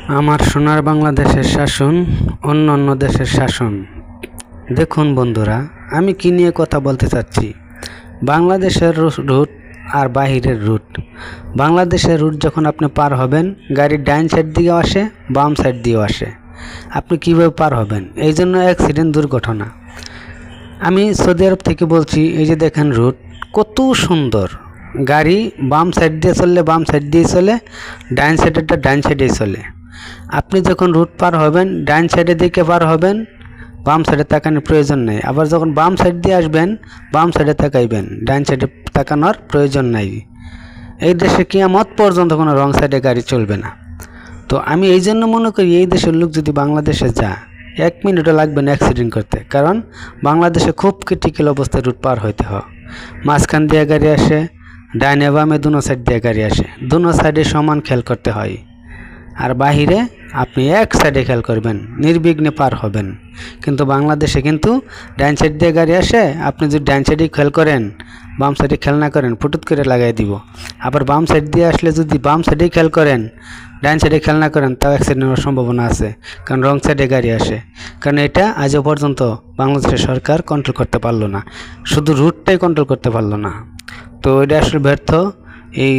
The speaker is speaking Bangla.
আমার সোনার বাংলাদেশের শাসন অন্য অন্য দেশের শাসন। দেখুন বন্ধুরা, আমি কি নিয়ে কথা বলতে চাচ্ছি। বাংলাদেশের রুট আর বাহিরের রুট। বাংলাদেশের রুট যখন আপনি পার হবেন, গাড়ির ডাইন সাইড দিয়েও আসে, বাম সাইড দিয়েও আসে। আপনি কীভাবে পার হবেন? এই জন্য অ্যাক্সিডেন্ট, দুর্ঘটনা। আমি সৌদি আরব থেকে বলছি। এই যে দেখেন রুট কত সুন্দর। গাড়ি বাম সাইড দিয়ে চললে বাম সাইড দিয়ে চলে, ডাইন সাইডেরটা ডাইন সাইডেই চলে। আপনি যখন রুট পার হবেন, ডাইন সাইডের দিকে পার হবেন, বাম সাইডে তাকানোর প্রয়োজন নেই। আবার যখন বাম সাইড দিয়ে আসবেন, বাম সাইডে তাকাইবেন, ডাইন সাইডে তাকানোর প্রয়োজন নাই। এই দেশে কিয়ামত পর্যন্ত কোনো রং সাইডে গাড়ি চলবে না। তো আমি এই জন্য মনে করি, এই দেশের লোক যদি বাংলাদেশে যায়, 1 মিনিটও লাগবে না অ্যাক্সিডেন্ট করতে। কারণ বাংলাদেশে খুব ক্রিটিক্যাল অবস্থায় রুট পার হইতে হয়। মাঝখান দিয়ে গাড়ি আসে, ডাইনে বামে দুনো সাইড দিয়ে গাড়ি আসে, দুনো সাইডে সমান খেয়াল করতে হয়। আর বাহিরে আপনি এক সাইডে খেয়াল করবেন, নির্বিঘ্নে পার হবেন। কিন্তু বাংলাদেশে কিন্তু ডাইন সাইড দিয়ে গাড়ি আসে, আপনি যদি ডাইন সাইডে খেয়াল করেন, বাম সাইডে খেয়াল না করেন, ফুটুত করে লাগাই দিব। আবার বাম সাইড দিয়ে আসলে যদি বাম সাইডেই খেয়াল করেন, ডাইন সাইডে খেয়াল না করেন, তাও অ্যাক্সিডেন্ট হওয়ার সম্ভাবনা আছে। কারণ রং সাইডে গাড়ি আসে। কারণ এটা আজও পর্যন্ত বাংলাদেশের সরকার কন্ট্রোল করতে পারলো না, শুধু রুটটাই কন্ট্রোল করতে পারলো না। তো এটা আসলে ব্যর্থ। এই